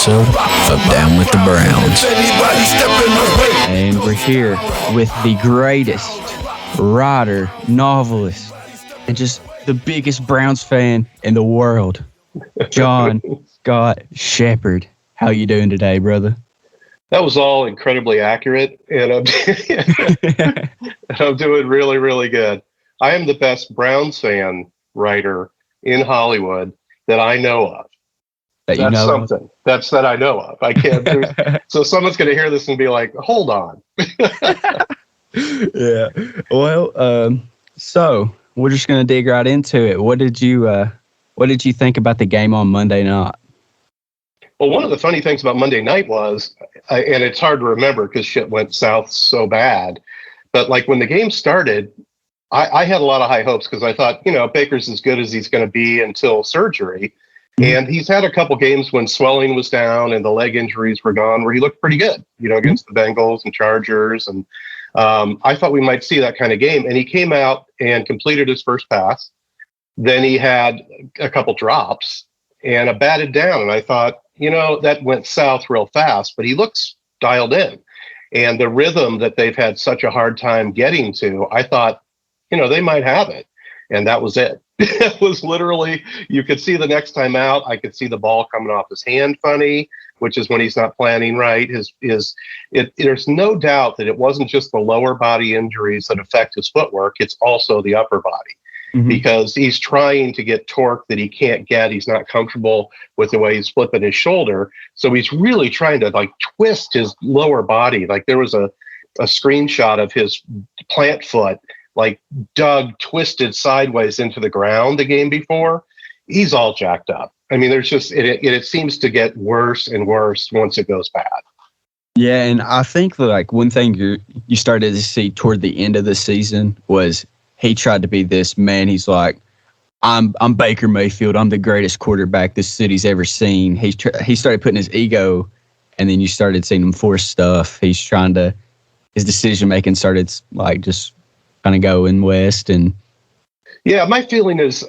episode of Down with the Browns. And we're here with the greatest writer, novelist, and just the biggest Browns fan in the world, John Scott Shepherd. How you doing today, brother? That was all incredibly accurate, and I'm doing really, really good. I am the best Browns fan writer in Hollywood that I know of. That's something. That's that I know of. I can't do. So someone's going to hear this and be like, "Hold on." Yeah. Well, so we're just going to dig right into it. What did you think about the game on Monday night? Well, one of the funny things about Monday night was, and it's hard to remember because shit went south so bad, but like when the game started, I had a lot of high hopes because I thought, Baker's as good as he's going to be until surgery. And he's had a couple games when swelling was down and the leg injuries were gone where he looked pretty good, against the Bengals and Chargers. And I thought we might see that kind of game. And he came out and completed his first pass. Then he had a couple drops and a batted down. And I thought, that went south real fast, but he looks dialed in. And the rhythm that they've had such a hard time getting to, I thought, they might have it. And that was it. It was literally, you could see the next time out, I could see the ball coming off his hand funny, which is when he's not planning right. There's no doubt that it wasn't just the lower body injuries that affect his footwork. It's also the upper body, because he's trying to get torque that he can't get. He's not comfortable with the way he's flipping his shoulder. So he's really trying to twist his lower body. Like there was a screenshot of his plant foot dug twisted sideways into the ground the game before. He's all jacked up. I mean, there's just, it seems to get worse and worse once it goes bad. Yeah, and I think one thing you started to see toward the end of the season was he tried to be this man. He's like, I'm Baker Mayfield. I'm the greatest quarterback this city's ever seen. He started putting his ego, and then you started seeing him force stuff. His decision making started just kind of going west. And yeah, my feeling is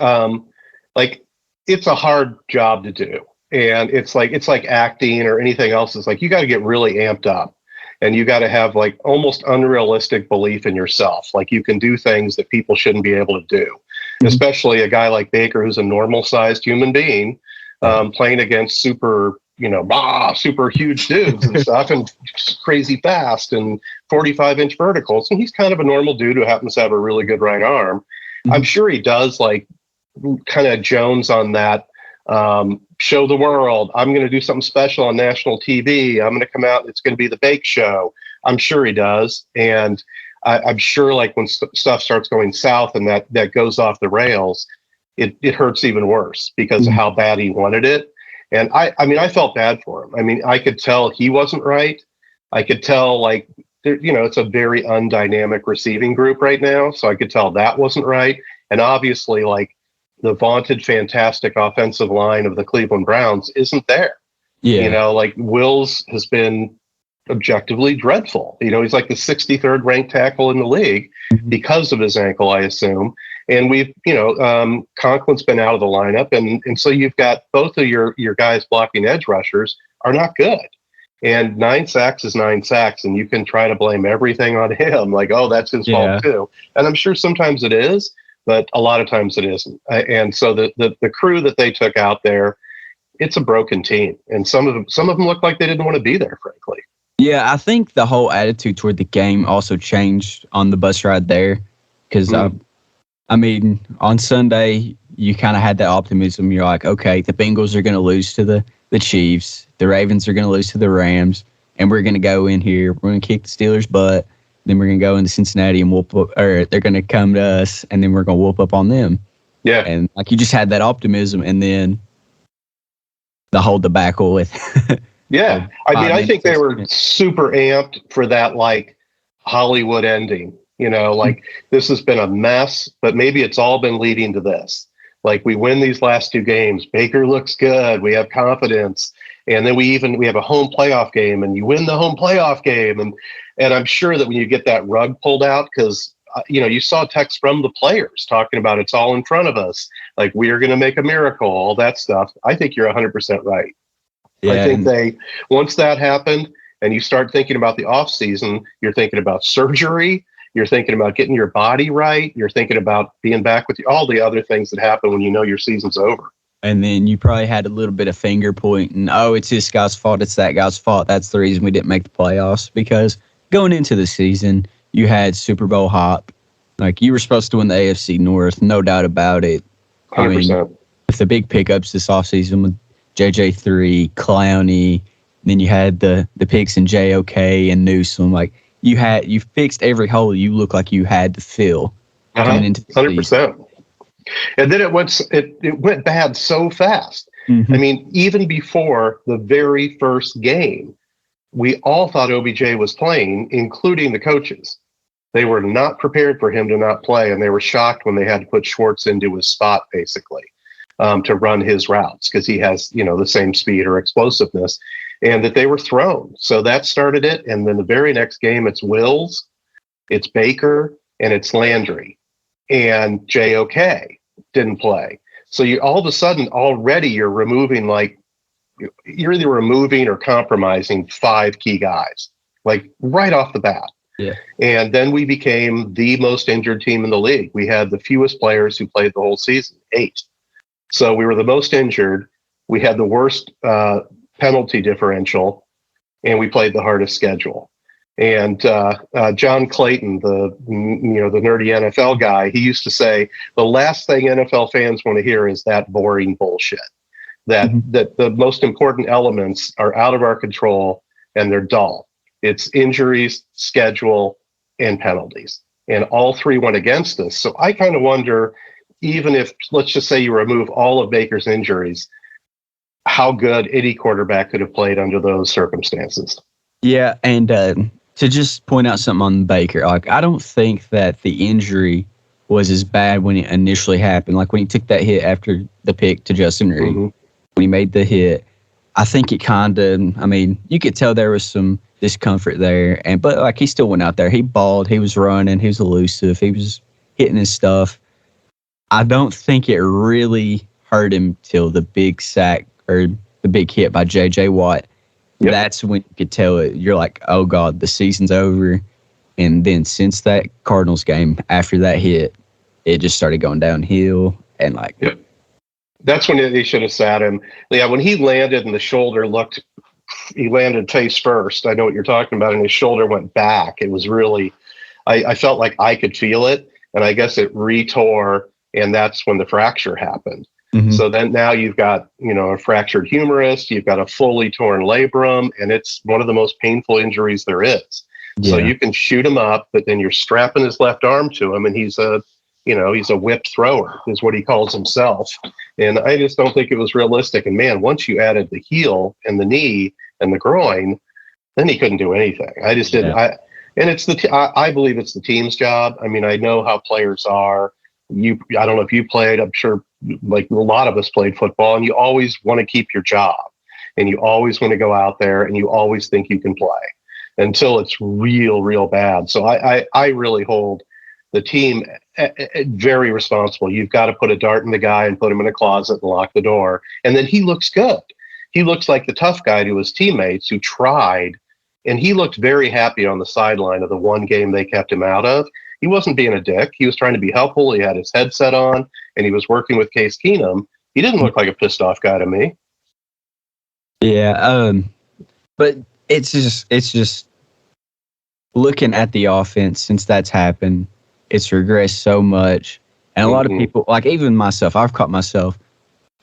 it's a hard job to do, and it's like acting or anything else. It's like you got to get really amped up, and you got to have almost unrealistic belief in yourself. Like you can do things that people shouldn't be able to do, especially a guy like Baker who's a normal sized human being playing against super huge dudes and stuff, and crazy fast and 45-inch verticals. And he's kind of a normal dude who happens to have a really good right arm. I'm sure he does kind of Jones on that, show the world, I'm going to do something special on national TV. I'm going to come out. It's going to be the Bake Show. I'm sure he does. And I'm sure when stuff starts going south and that goes off the rails, it hurts even worse because of how bad he wanted it. And I felt bad for him. I mean, I could tell he wasn't right. I could tell it's a very undynamic receiving group right now. So I could tell that wasn't right. And obviously the vaunted fantastic offensive line of the Cleveland Browns isn't there. Yeah. Wills has been objectively dreadful. He's like the 63rd ranked tackle in the league because of his ankle, I assume. And we've, Conklin's been out of the lineup. And so you've got both of your guys blocking edge rushers are not good. And 9 sacks is 9 sacks. And you can try to blame everything on him. That's his fault too. And I'm sure sometimes it is, but a lot of times it isn't. And so the crew that they took out there, it's a broken team. And some of them look like they didn't want to be there, frankly. Yeah, I think the whole attitude toward the game also changed on the bus ride there. Because, on Sunday, you kind of had that optimism. You're like, okay, the Bengals are going to lose to the Chiefs. The Ravens are going to lose to the Rams. And we're going to go in here. We're going to kick the Steelers' butt. Then we're going to go into Cincinnati and they're going to come to us, and then we're going to whoop up on them. Yeah. And you just had that optimism, and then the whole debacle with. Yeah. I think they were super amped for that Hollywood ending. This has been a mess, but maybe it's all been leading to this. We win these last 2 games. Baker looks good. We have confidence. And then we have a home playoff game, and you win the home playoff game. And I'm sure that when you get that rug pulled out, because, you saw texts from the players talking about it's all in front of us. We are going to make a miracle, all that stuff. I think you're 100% right. Yeah, I think once that happened and you start thinking about the off season, you're thinking about surgery, you're thinking about getting your body right, you're thinking about being back with all the other things that happen when you know your season's over. and then you probably had a little bit of finger pointing. Oh, it's this guy's fault. It's that guy's fault. That's the reason we didn't make the playoffs. Because going into the season, you had Super Bowl hop. Like, you were supposed to win the AFC North, no doubt about it. 100%. With the big pickups this offseason with JJ3, Clowney, then you had the picks in JOK and Newsome. Like, you fixed every hole you look like you had to fill coming into the 100%. season. And then it went bad so fast. Mm-hmm. I mean, even before the very first game, we all thought OBJ was playing, including the coaches. They were not prepared for him to not play, and they were shocked when they had to put Schwartz into his spot, basically, to run his routes because he has, the same speed or explosiveness, and that they were thrown. So that started it. And then the very next game, it's Wills, it's Baker, and it's Landry, and JOK didn't play. So you all of a sudden already you're removing you're either removing or compromising 5 key guys, like right off the bat. Yeah. And then we became the most injured team in the league. We had the fewest players who played the whole season, 8. So we were the most injured. We had the worst penalty differential, and we played the hardest schedule. And John Clayton, the nerdy NFL guy, he used to say the last thing NFL fans want to hear is that boring bullshit. That the most important elements are out of our control and they're dull. It's injuries, schedule, and penalties, and all 3 went against us. So I kind of wonder, even if, let's just say, you remove all of Baker's injuries, how good any quarterback could have played under those circumstances. Yeah, and to just point out something on Baker, like, I don't think that the injury was as bad when it initially happened. Like, when he took that hit after the pick to Justin Reed, when he made the hit, I think it kind of, you could tell there was some discomfort there, but like, he still went out there. He balled, he was running, he was elusive, he was hitting his stuff. I don't think it really hurt him till the big sack or the big hit by J.J. Watt. Yep. That's when you could tell it. You're like, oh God, the season's over. And then since that Cardinals game, after that hit, it just started going downhill. And yep. That's when they should have sat him. Yeah, when he landed and the shoulder he landed face first. I know what you're talking about. And his shoulder went back. It was really, I felt like I could feel it. And I guess it retore. And that's when the fracture happened. Mm-hmm. So then now you've got, a fractured humerus, you've got a fully torn labrum, and it's one of the most painful injuries there is. Yeah. So you can shoot him up, but then you're strapping his left arm to him, and he's a whip thrower is what he calls himself. And I just don't think it was realistic. And man, once you added the heel and the knee and the groin, then he couldn't do anything. I just didn't. And it's I believe it's the team's job. I know how players are. I don't know if you played, I'm sure like a lot of us played football, and you always want to keep your job, and you always want to go out there, and you always think you can play until it's real bad. So I really hold the team very responsible. You've got to put a dart in the guy and put him in a closet and lock the door. And then he looks good. He looks like the tough guy to his teammates who tried, and he looked very happy on the sideline of the one game they kept him out of. He wasn't being a dick. He was trying to be helpful. He had his headset on, and he was working with Case Keenum. He didn't look like a pissed off guy to me. Yeah, but it's just looking at the offense since that's happened. It's regressed so much, and a lot of people, like even myself, I've caught myself.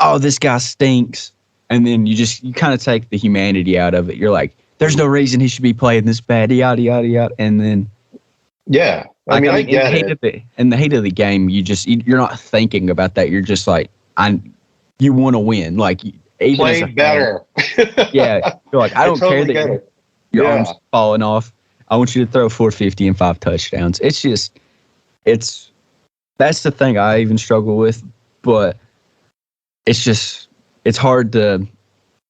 Oh, this guy stinks, and then you kind of take the humanity out of it. You're like, there's no reason he should be playing this bad, yada yada yada, and then yeah. I get it. In the heat of the game, you're not thinking about that. You're just like, you want to win. Like, even play better. Yeah, you're like, I don't care that your arm's falling off. I want you to throw 450 and 5 touchdowns. It's just, that's the thing I even struggle with. But it's hard to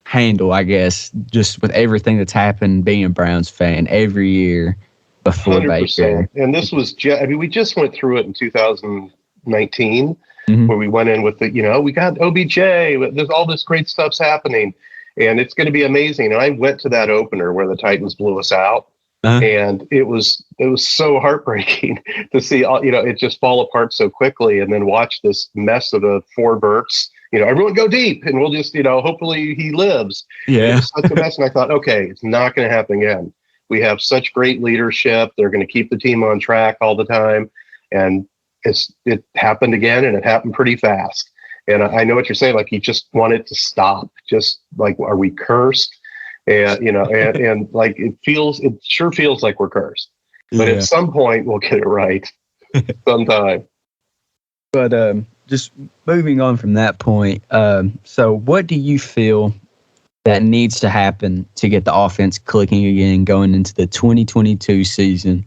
handle, I guess, just with everything that's happened. Being a Browns fan every year. Before 100%. Baker. And this was, we just went through it in 2019, where we went in with we got OBJ, there's all this great stuff's happening. and it's going to be amazing. And I went to that opener where the Titans blew us out. And it was so heartbreaking to see, it just fall apart so quickly, and then watch this mess of a 4 Burks. Everyone go deep, and we'll just, hopefully he lives. Yeah. It was such a mess, and I thought, okay, it's not going to happen again. We have such great leadership. They're going to keep the team on track all the time, and it happened again, and it happened pretty fast. And I know what you're saying. Like, you just want it to stop. Just like, are we cursed? And and like it sure feels like we're cursed, but at some point we'll get it right sometime. But just moving on from that point, so what do you feel that needs to happen to get the offense clicking again going into the 2022 season?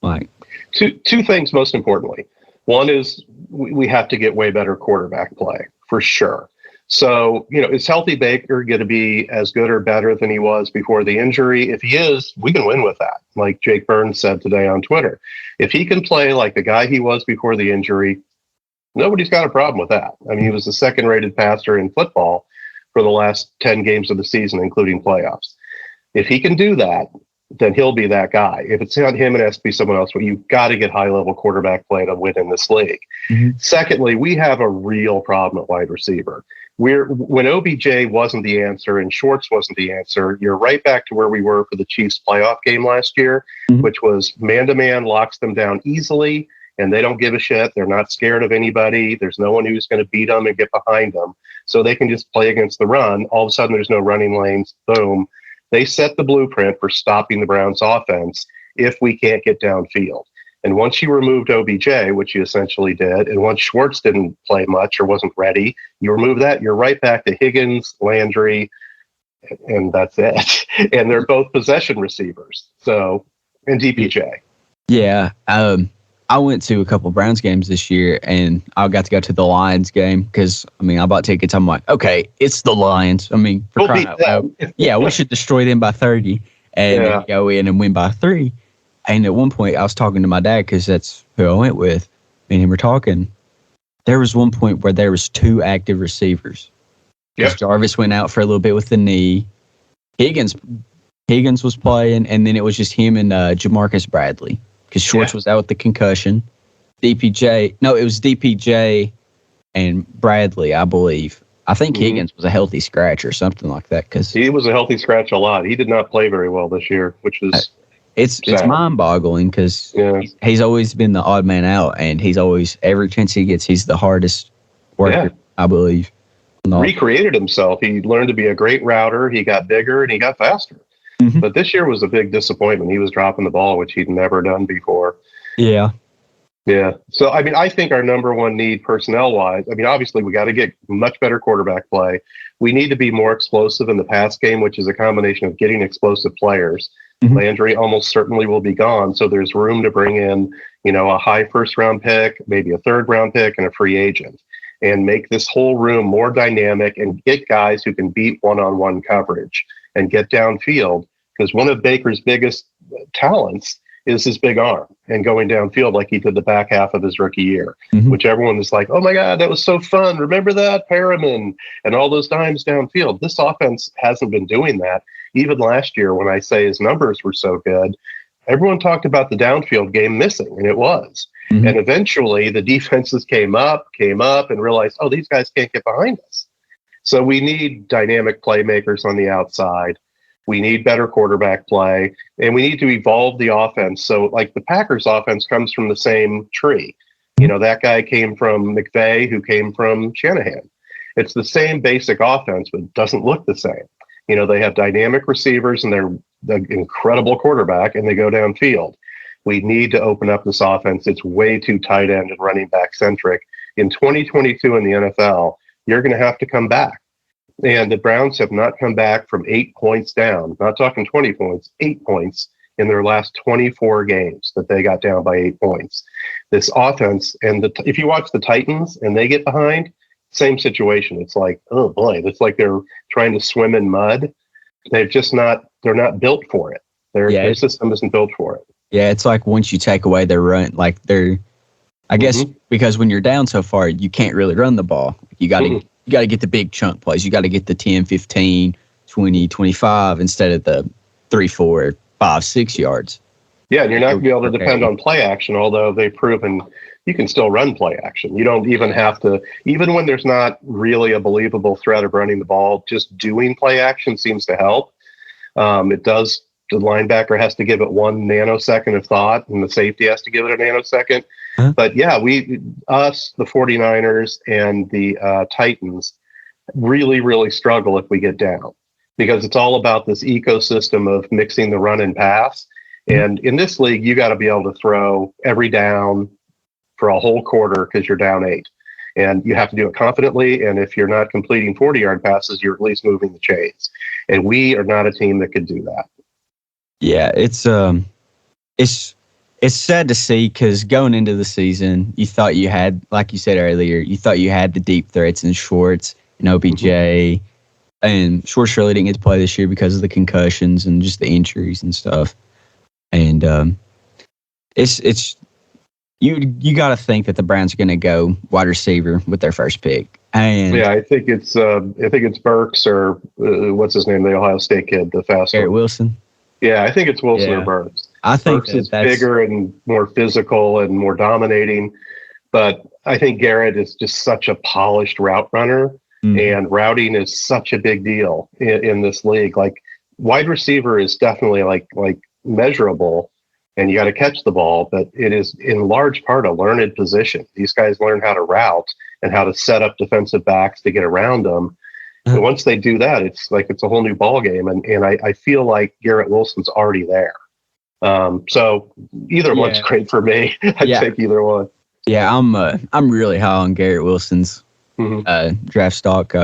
Like two things most importantly. One is we have to get way better quarterback play for sure. So, is Healthy Baker going to be as good or better than he was before the injury? If he is, we can win with that. Like Jake Burns said today on Twitter, if he can play like the guy he was before the injury, nobody's got a problem with that. I mean, he was the second-rated passer in football for the last 10 games of the season, including playoffs. If he can do that, then he'll be that guy. If it's not him, it has to be someone else. But you've got to get high-level quarterback play to win in this league. Mm-hmm. Secondly, we have a real problem at wide receiver. When OBJ wasn't the answer and Schwartz wasn't the answer, you're right back to where we were for the Chiefs playoff game last year, which was man-to-man, locks them down easily, and they don't give a shit. They're not scared of anybody. There's no one who's going to beat them and get behind them. So they can just play against the run. All of a sudden, there's no running lanes. Boom. They set the blueprint for stopping the Browns' offense if we can't get downfield. And once you removed OBJ, which you essentially did, and once Schwartz didn't play much or wasn't ready, you remove that, you're right back to Higgins, Landry, and that's it. And they're both possession receivers. So, and DPJ. Yeah. I went to a couple Browns games this year, and I got to go to the Lions game because, I bought tickets. I'm like, okay, it's the Lions. For crying out loud. Yeah, we should destroy them by 30 and then go in and win by 3. And at one point, I was talking to my dad because that's who I went with. Me and him were talking. There was one point where there was 2 active receivers. Yep. Jarvis went out for a little bit with the knee. Higgins was playing, and then it was just him and Jamarcus Bradley because Schwartz was out with the concussion. It was DPJ and Bradley, I believe. I think Higgins was a healthy scratch or something like that. Cause he was a healthy scratch a lot. He did not play very well this year, which was... It's mind-boggling because he's always been the odd man out, and he's always, every chance he gets, he's the hardest worker, I believe. Recreated himself. He learned to be a great router. He got bigger, and he got faster. Mm-hmm. But this year was a big disappointment. He was dropping the ball, which he'd never done before. Yeah. Yeah. So, I think our number one need personnel-wise, obviously we got to get much better quarterback play. We need to be more explosive in the pass game, which is a combination of getting explosive players. Mm-hmm. Landry almost certainly will be gone. So there's room to bring in, a high first-round pick, maybe a third-round pick, and a free agent, and make this whole room more dynamic and get guys who can beat one-on-one coverage and get downfield. Because one of Baker's biggest talents is his big arm and going downfield like he did the back half of his rookie year, which everyone was like, oh my God, that was so fun. Remember that? Perriman and all those times downfield. This offense hasn't been doing that. Even last year, when I say his numbers were so good, everyone talked about the downfield game missing, and it was. Mm-hmm. And eventually the defenses came up and realized, oh, these guys can't get behind us. So we need dynamic playmakers on the outside. We need better quarterback play, and we need to evolve the offense. So, like, the Packers offense comes from the same tree. That guy came from McVay, who came from Shanahan. It's the same basic offense, but it doesn't look the same. They have dynamic receivers, and they're an incredible quarterback, and they go downfield. We need to open up this offense. It's way too tight end and running back centric. In 2022 in the NFL, you're going to have to come back. And the Browns have not come back from 8 points down. Not talking 20 points, 8 points in their last 24 games that they got down by 8 points. This offense, and if you watch the Titans and they get behind, same situation. It's like, oh boy, it's like they're trying to swim in mud. They're not built for it. Their system isn't built for it. Yeah, it's like once you take away their run, I guess because when you're down so far, you can't really run the ball. You got to you got to get the big chunk plays. You got to get the 10, 15, 20, 25 instead of the 3, 4, 5, 6 yards. Yeah, and you're not going to be able to depend on play action, although they've proven you can still run play action. You don't even have to, even when there's not really a believable threat of running the ball, just doing play action seems to help. It does. The linebacker has to give it 1 nanosecond of thought, and the safety has to give it a nanosecond. Huh? But yeah, the 49ers and the Titans really, really struggle if we get down, because it's all about this ecosystem of mixing the run and pass. And in this league, you got to be able to throw every down for a whole quarter because you're down 8. And you have to do it confidently. And if you're not completing 40-yard passes, you're at least moving the chains. And we are not a team that could do that. Yeah, it's sad to see, because going into the season, you thought you had, like you said earlier, you thought you had the deep threats in Schwartz and OBJ. And Schwartz really didn't get to play this year because of the concussions and just the injuries and stuff. And it's you got to think that the Browns are going to go wide receiver with their first pick. And yeah, I think it's Burks or what's his name, the Ohio State kid, the fast Garrett Wilson. Yeah, I think it's Wilson or Burks. I think Burks is bigger and more physical and more dominating, but I think Garrett is just such a polished route runner, and routing is such a big deal in this league. Like, wide receiver is definitely like measurable, and you got to catch the ball, but it is in large part a learned position. These guys learn how to route and how to set up defensive backs to get around them. And once they do that, it's a whole new ball game. And I feel like Garrett Wilson's already there. So either one's great for me. I'd take either one. Yeah, I'm really high on Garrett Wilson's draft stock.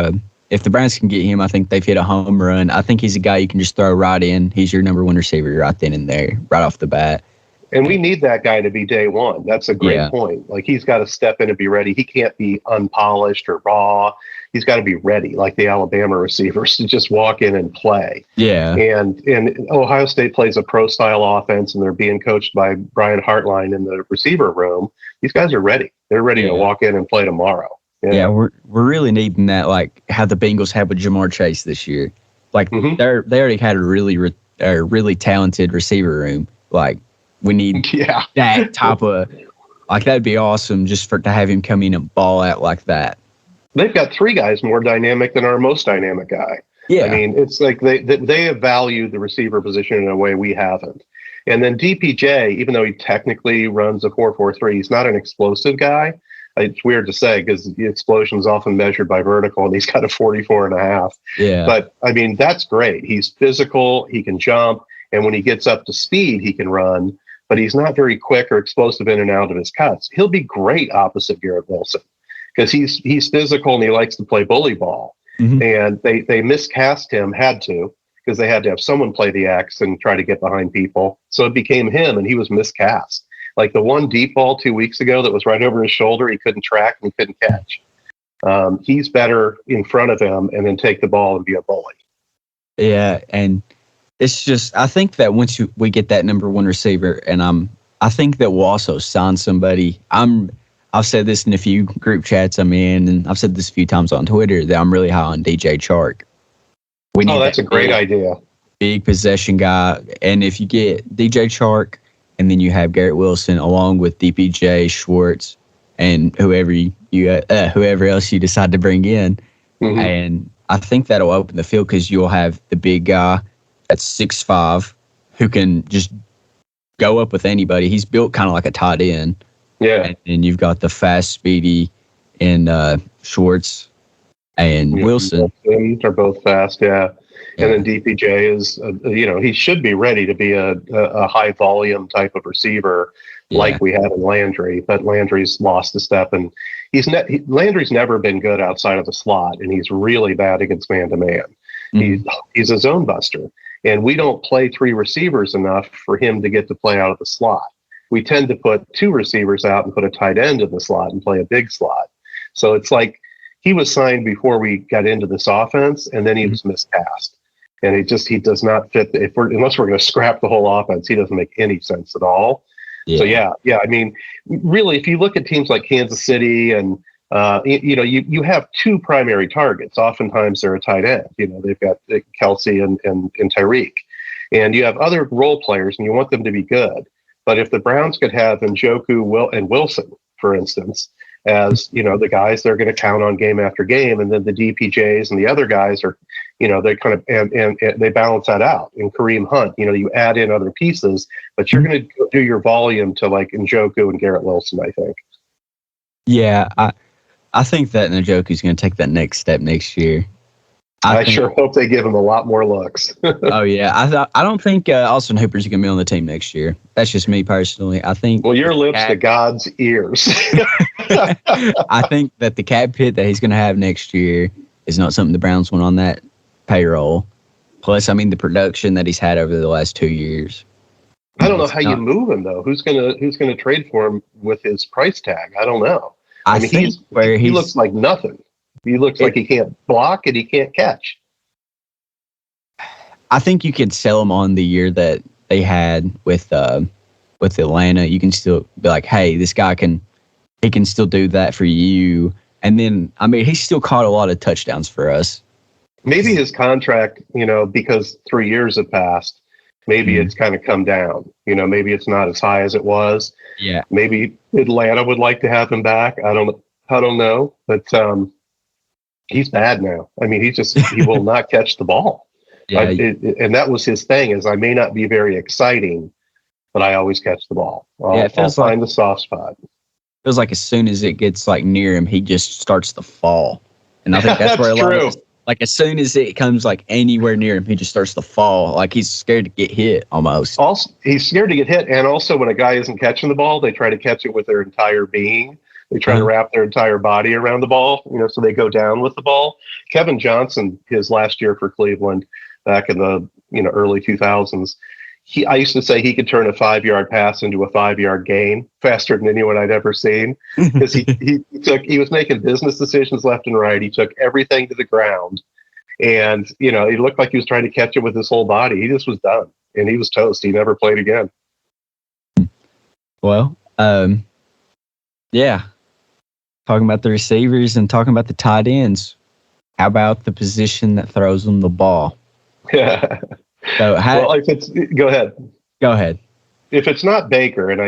If the Browns can get him, I think they've hit a home run. I think he's a guy you can just throw right in. He's your number 1 receiver right then and there, right off the bat. And we need that guy to be day one. That's a great point. Like, he's got to step in and be ready. He can't be unpolished or raw. He's got to be ready, like the Alabama receivers, to just walk in and play. Yeah. And Ohio State plays a pro-style offense, and they're being coached by Brian Hartline in the receiver room. These guys are ready. They're ready to walk in and play tomorrow. Yeah, we're really needing that, like how the Bengals had with Jamar Chase this year. Like, they already had a really talented receiver room. Like, we need that type of, like, that'd be awesome just to have him come in and ball out like that. They've got 3 guys more dynamic than our most dynamic guy. Yeah. I mean, it's like they have valued the receiver position in a way we haven't. And then DPJ, even though he technically runs a 4.43, he's not an explosive guy. It's weird to say because the explosion is often measured by vertical, and he's got a 44.5. Yeah. But I mean, that's great. He's physical. He can jump. And when he gets up to speed, he can run. But he's not very quick or explosive in and out of his cuts. He'll be great opposite Garrett Wilson because he's physical and he likes to play bully ball. And they miscast him, because they had to have someone play the X and try to get behind people. So it became him, and he was miscast. Like the one deep ball 2 weeks ago that was right over his shoulder, he couldn't track and he couldn't catch. He's better in front of him and then take the ball and be a bully. Yeah, and it's just, I think that once we get that number 1 receiver, and I think that we'll also sign somebody. I've said this in a few group chats I'm in, and I've said this a few times on Twitter, that I'm really high on DJ Chark. That's a great idea. Big possession guy. And if you get DJ Chark, and then you have Garrett Wilson along with DPJ, Schwartz, and whoever else you decide to bring in, and I think that'll open the field because you'll have the big guy that's 6'5", who can just go up with anybody. He's built kind of like a tight end. Yeah. And you've got the fast, speedy, and Schwartz and Wilson. They're both fast, yeah. And then DPJ is, he should be ready to be a high volume type of receiver like we had in Landry, but Landry's lost a step, and Landry's never been good outside of the slot, and he's really bad against man-to-man. He's a zone buster, and we don't play 3 receivers enough for him to get to play out of the slot. We tend to put 2 receivers out and put a tight end in the slot and play a big slot. So it's like he was signed before we got into this offense, and then he was miscast. And he does not fit. Unless we're going to scrap the whole offense, he doesn't make any sense at all. Yeah. So, I mean, really, if you look at teams like Kansas City and you have two primary targets. Oftentimes they're a tight end. They've got Kelsey and Tyreek, and you have other role players, and you want them to be good. But if the Browns could have Njoku and Wilson, for instance, as the guys they're going to count on game after game, and then the DPJs and the other guys are, they kind of and they balance that out. And Kareem Hunt, you add in other pieces, but you're going to do your volume to like Njoku and Garrett Wilson, I think. Yeah, I think that Njoku's going to take that next step next year. I sure hope they give him a lot more looks. Oh yeah, I don't think Austin Hooper's going to be on the team next year. That's just me personally. I think. Well, your lips to God's ears. I think that the cap hit that he's going to have next year is not something the Browns want on that payroll. Plus, the production that he's had over the last 2 years. I don't know how you move him though. Who's gonna trade for him with his price tag? I don't know. He looks like nothing. He looks like he can't block and he can't catch. I think you could sell him on the year that they had with Atlanta. You can still be like, hey, this guy can still do that for you. And then, he's still caught a lot of touchdowns for us. Maybe his contract, because 3 years have passed, maybe it's kind of come down. Maybe it's not as high as it was. Yeah. Maybe Atlanta would like to have him back. I don't know. But he's bad now. He will not catch the ball. Yeah. And that was his thing, is I may not be very exciting, but I always catch the ball. I'll find the soft spot. Feels like as soon as it gets near him, he just starts to fall. And I think that's where a lot of as soon as it comes anywhere near him, he just starts to fall. Like he's scared to get hit almost. Also, he's scared to get hit. And also when a guy isn't catching the ball, they try to catch it with their entire being. They try to wrap their entire body around the ball, so they go down with the ball. Kevin Johnson, his last year for Cleveland back in the early 2000s, I used to say he could turn a 5-yard pass into a 5-yard gain faster than anyone I'd ever seen, because he was making business decisions left and right. He took everything to the ground, and he looked like he was trying to catch it with his whole body. He just was done, and he was toast. He never played again. Well, yeah. Talking about the receivers and talking about the tight ends. How about the position that throws them the ball? Yeah. So go ahead. Go ahead. If it's not Baker, and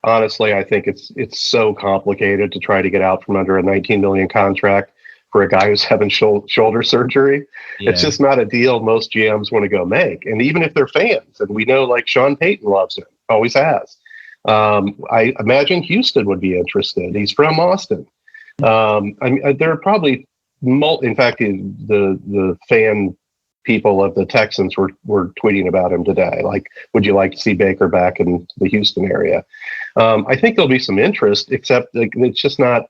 honestly, I think it's so complicated to try to get out from under a $19 million contract for a guy who's having shoulder surgery. Yeah. It's just not a deal most GMs want to go make. And even if they're fans, and we know Sean Payton loves him, always has. I imagine Houston would be interested. He's from Austin. There are probably in fact, the fan people of the Texans were tweeting about him today. Would you like to see Baker back in the Houston area? I think there'll be some interest, except it's not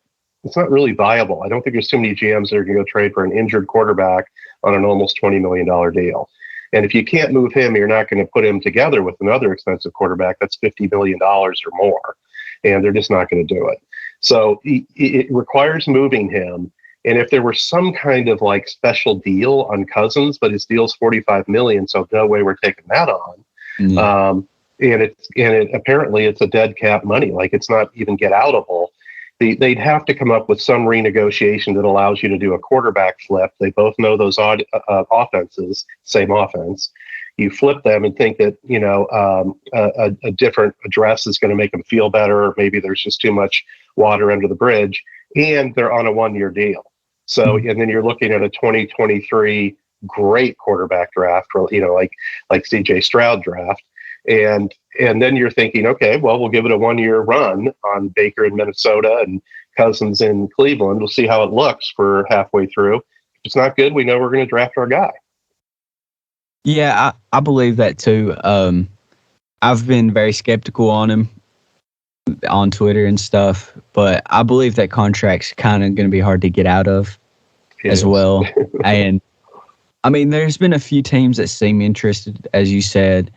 really viable. I don't think there's too many GMs that are going to go trade for an injured quarterback on an almost $20 million deal. And if you can't move him, you're not going to put him together with another expensive quarterback that's $50 million or more. And they're just not going to do it. So it requires moving him. And if there were some kind of special deal on Cousins, but his deal's $45 million, so no way we're taking that on. Mm-hmm. Apparently it's a dead cap money. It's not even get outable. They'd have to come up with some renegotiation that allows you to do a quarterback flip. They both know those offenses, same offense. You flip them and think that, a different address is going to make them feel better, or maybe there's just too much water under the bridge, and they're on a 1-year deal. So, and then you're looking at a 2023 great quarterback draft, or, like CJ Stroud draft. And then you're thinking, okay, well, we'll give it a 1-year run on Baker in Minnesota and Cousins in Cleveland. We'll see how it looks for halfway through. If it's not good, we know we're going to draft our guy. Yeah, I believe that too. I've been very skeptical on him on Twitter and stuff, but I believe that contract's kind of going to be hard to get out of as well. And there's been a few teams that seem interested, as you said.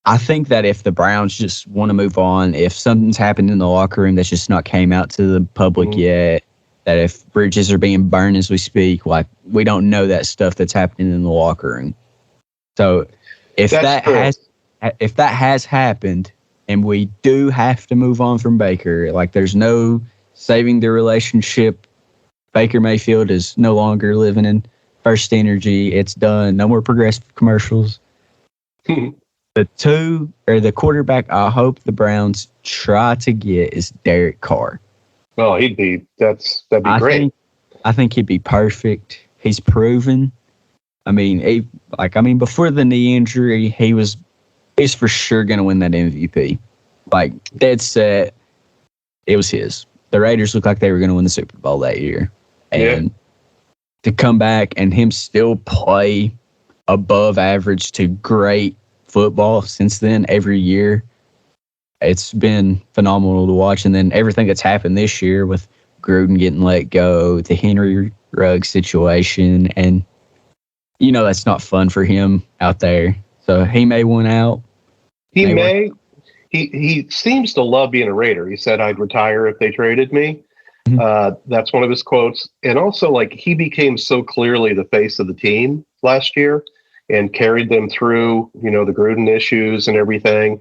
I think that if the Browns just want to move on, if something's happened in the locker room that's just not came out to the public yet, that if bridges are being burned as we speak, we don't know that stuff that's happening in the locker room. So if that has happened, and we do have to move on from Baker, there's no saving the relationship. Baker Mayfield is no longer living in First Energy. It's done. No more Progressive commercials. The quarterback I hope the Browns try to get is Derek Carr. Well, that'd be great. I think he'd be perfect. He's proven. Before the knee injury, he's for sure going to win that MVP. Like, dead set, it was his. The Raiders looked like they were going to win the Super Bowl that year. And to come back and him still play above average to great football since then every year, it's been phenomenal to watch. And then everything that's happened this year with Gruden getting let go, the Henry Ruggs situation, and that's not fun for him out there. So he may win out. He seems to love being a Raider. He said, "I'd retire if they traded me." That's one of his quotes. And also, like, he became so clearly the face of the team last year and carried them through, the Gruden issues and everything.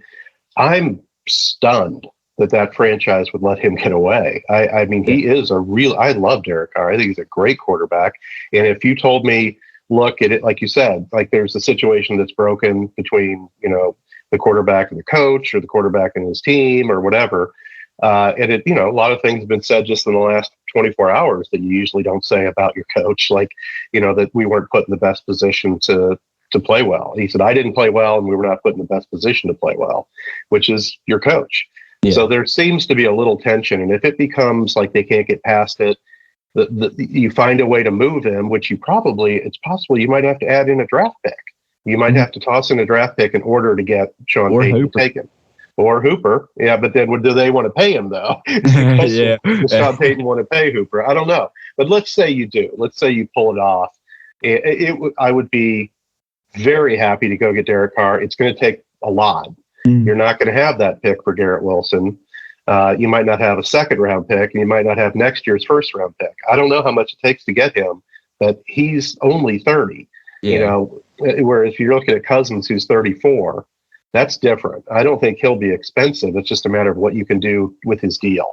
I'm stunned that franchise would let him get away. He is I love Derek Carr. I think he's a great quarterback. And if you told me, look at it, like you said, like there's a situation that's broken between, the quarterback and the coach, or the quarterback and his team, or whatever. And a lot of things have been said just in the last 24 hours that you usually don't say about your coach, like, that we weren't put in the best position to play well. He said, I didn't play well, and we were not put in the best position to play well, which is your coach. Yeah. So there seems to be a little tension. And if it becomes like they can't get past it, you find a way to move him, which it's possible you might have to add in a draft pick. You might have to toss in a draft pick in order to get Sean Payton taken. Or Hooper. Yeah, but then do they want to pay him, though? Does Sean Payton want to pay Hooper? I don't know. But let's say you do. Let's say you pull it off. I would be very happy to go get Derek Carr. It's going to take a lot. You're not going to have that pick for Garrett Wilson. You might not have a second-round pick, and you might not have next year's first-round pick. I don't know how much it takes to get him, but he's only 30. Whereas if you're looking at Cousins, who's 34, that's different. I don't think he'll be expensive. It's just a matter of what you can do with his deal.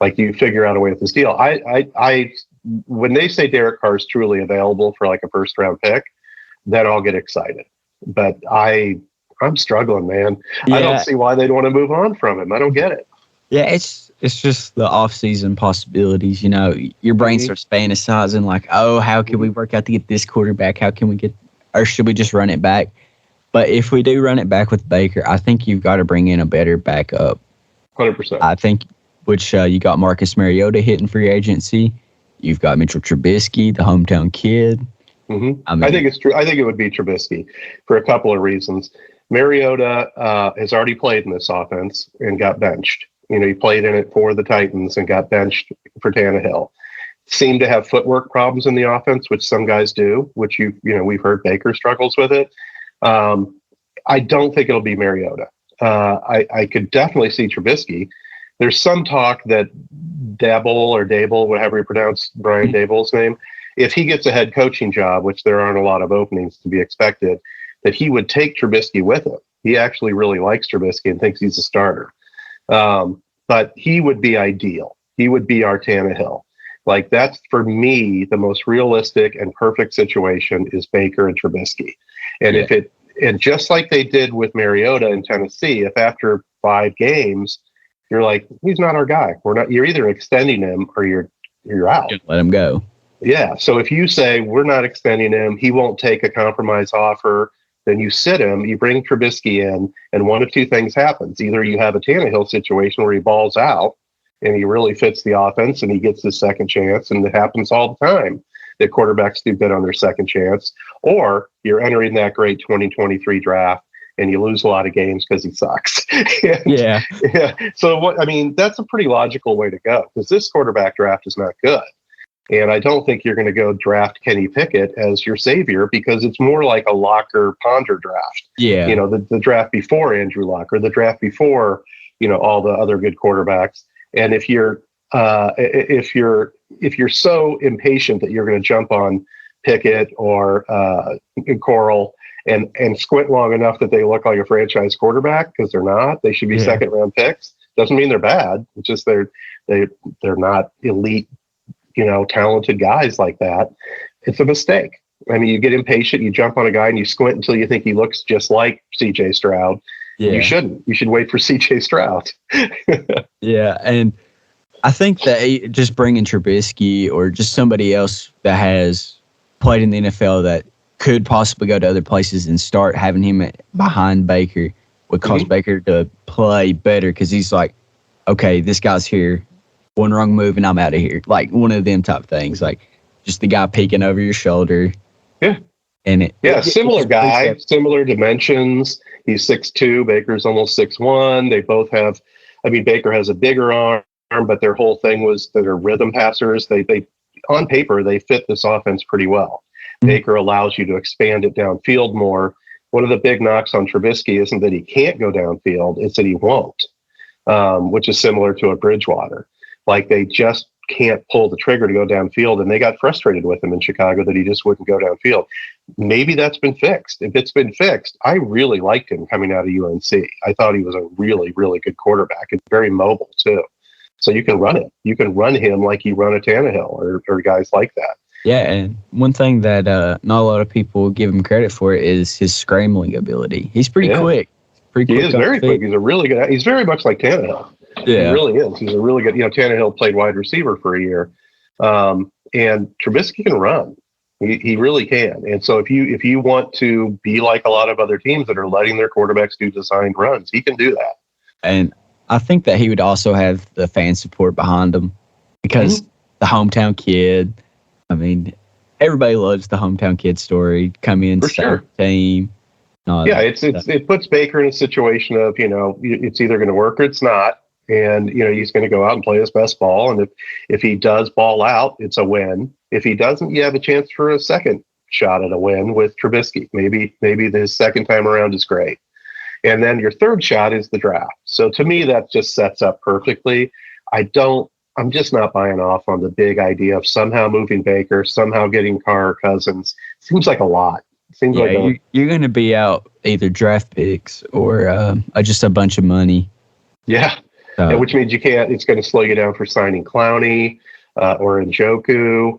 Like, you figure out a way with his deal. I when they say Derek Carr is truly available for like a first-round pick, then I'll get excited. But I'm struggling, man. Yeah. I don't see why they'd want to move on from him. I don't get it. Yeah, it's just the off-season possibilities. Your brain starts fantasizing like, oh, how can we work out to get this quarterback? How can we get, or should we just run it back? But if we do run it back with Baker, I think you've got to bring in a better backup. 100%. I think, which you got Marcus Mariota hitting free agency. You've got Mitchell Trubisky, the hometown kid. Mm-hmm. I think it's true. I think it would be Trubisky for a couple of reasons. Mariota has already played in this offense and got benched. He played in it for the Titans and got benched for Tannehill. Seemed to have footwork problems in the offense, which some guys do, which we've heard Baker struggles with it. I don't think it'll be Mariota. I could definitely see Trubisky. There's some talk that Dable, whatever you pronounce Brian Dable's name, if he gets a head coaching job, which there aren't a lot of openings to be expected, that he would take Trubisky with him. He actually really likes Trubisky and thinks he's a starter. But he would be ideal. He would be our Tannehill. Like, that's, for me, the most realistic and perfect situation is Baker and Trubisky. And and just like they did with Mariota in Tennessee, if after 5 games you're like, he's not our guy, you're either extending him or you're out. Let him go. Yeah. So if you say we're not extending him, he won't take a compromise offer, then you sit him, you bring Trubisky in, and one of two things happens. Either you have a Tannehill situation where he balls out and he really fits the offense and he gets his second chance, and it happens all the time that quarterbacks do good on their second chance, or you're entering that great 2023 draft and you lose a lot of games because he sucks. Yeah. So that's a pretty logical way to go, because this quarterback draft is not good. And I don't think you're going to go draft Kenny Pickett as your savior, because it's more like a Locker Ponder draft. Yeah. The draft before Andrew Locker, the draft before, all the other good quarterbacks. And if you're so impatient that you're going to jump on Pickett or Corral and squint long enough that they look like a franchise quarterback, because they're not, they should be second round picks, Doesn't mean they're bad. It's just they're not elite, talented guys like that. It's a mistake. I mean, you get impatient, you jump on a guy and you squint until you think he looks just like CJ Stroud. Yeah. You shouldn't. You should wait for CJ Stroud. Yeah, and I think that just bringing Trubisky or just somebody else that has played in the NFL that could possibly go to other places and start having him behind Baker would cause Baker to play better because he's like, okay, this guy's here. One wrong move and I'm out of here. Like one of them type things. Like just the guy peeking over your shoulder. Yeah. And similar guy, similar dimensions. He's 6'2", Baker's almost 6'1". They both have, Baker has a bigger arm, but their whole thing was that they're rhythm passers. They on paper, they fit this offense pretty well. Baker allows you to expand it downfield more. One of the big knocks on Trubisky isn't that he can't go downfield, it's that he won't, which is similar to a Bridgewater. Like they just can't pull the trigger to go downfield, and they got frustrated with him in Chicago that he just wouldn't go downfield. Maybe that's been fixed. If it's been fixed, I really liked him coming out of UNC. I thought he was a really, really good quarterback and very mobile too. So you can run it. You can run him like you run a Tannehill or guys like that. Yeah, and one thing that not a lot of people give him credit for is his scrambling ability. He's pretty quick. He is very quick. He's a really good. He's very much like Tannehill. Yeah, he really is. He's a really good. Tannehill played wide receiver for a year, and Trubisky can run. He really can. And so if you want to be like a lot of other teams that are letting their quarterbacks do designed runs, he can do that. And I think that he would also have the fan support behind him because the hometown kid. I mean, everybody loves the hometown kid story. Come in, start the team. Yeah, it puts Baker in a situation of, it's either going to work or it's not. And, he's going to go out and play his best ball. And if he does ball out, it's a win. If he doesn't, you have a chance for a second shot at a win with Trubisky. Maybe the second time around is great. And then your third shot is the draft. So to me, that just sets up perfectly. I'm just not buying off on the big idea of somehow moving Baker, somehow getting Carr or Cousins. Seems like a lot. Seems like you're going to be out either draft picks or just a bunch of money. Yeah, which means you can't. It's going to slow you down for signing Clowney or Njoku.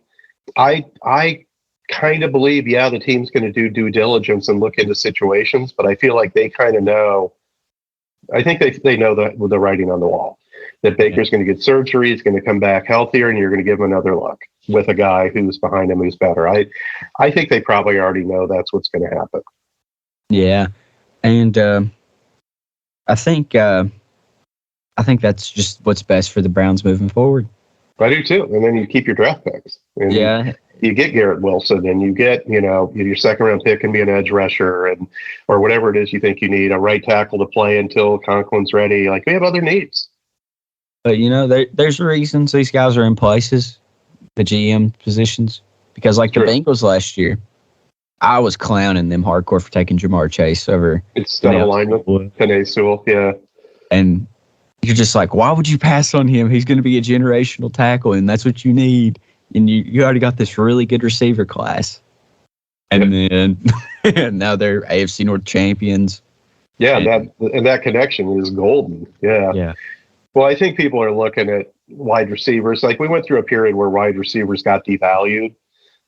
I kind of believe, the team's going to do due diligence and look into situations, but I feel like they kind of know. I think they know the writing on the wall. That Baker's going to get surgery, he's going to come back healthier, and you're going to give him another look with a guy who's behind him who's better. I think they probably already know that's what's going to happen. Yeah, and I think that's just what's best for the Browns moving forward. I do too, and then you keep your draft picks. And you get Garrett Wilson, and you get your second round pick can be an edge rusher, or whatever it is you think you need, a right tackle to play until Conklin's ready. Like we have other needs. But, there's reasons these guys are in places, the GM positions, because like the Bengals last year, I was clowning them hardcore for taking Jamar Chase over. It's that alignment, Penei Sewell, yeah. And you're just like, why would you pass on him? He's going to be a generational tackle, and that's what you need. And you already got this really good receiver class. And then now they're AFC North champions. Yeah, that connection is golden. Yeah. Yeah. Well, I think people are looking at wide receivers. Like we went through a period where wide receivers got devalued.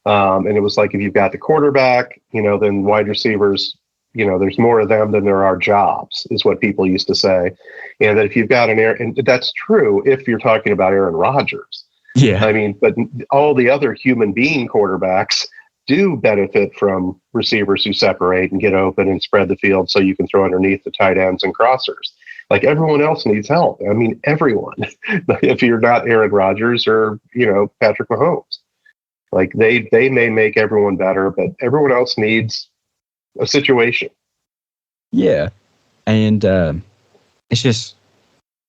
And it was like if you've got the quarterback, then wide receivers, there's more of them than there are jobs, is what people used to say. And that if you've got and that's true if you're talking about Aaron Rodgers. Yeah. But all the other human being quarterbacks do benefit from receivers who separate and get open and spread the field so you can throw underneath the tight ends and crossers. Like everyone else needs help. Everyone. If you're not Aaron Rodgers or, Patrick Mahomes. Like they may make everyone better, but everyone else needs a situation. Yeah. And it's just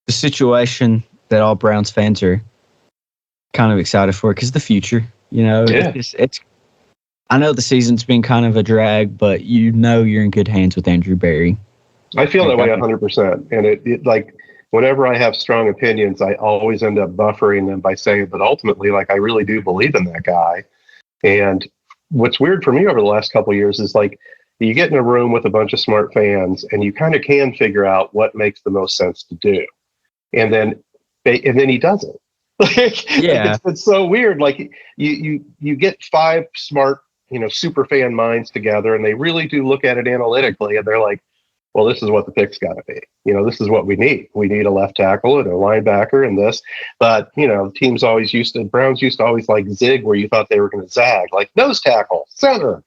the situation that all Browns fans are kind of excited for because the future, it's I know the season's been kind of a drag, but you're in good hands with Andrew Berry. I feel that way 100%. And it like whenever I have strong opinions, I always end up buffering them by saying, but ultimately, like I really do believe in that guy. And what's weird for me over the last couple of years is like you get in a room with a bunch of smart fans and you kind of can figure out what makes the most sense to do. and then he doesn't. Yeah. It's so weird. Like you get 5 smart, super fan minds together, and they really do look at it analytically, and they're like, well, this is what the pick's got to be. This is what we need. We need a left tackle and a linebacker and this. But, Browns used to always like zig where you thought they were going to zag, like nose tackle, center,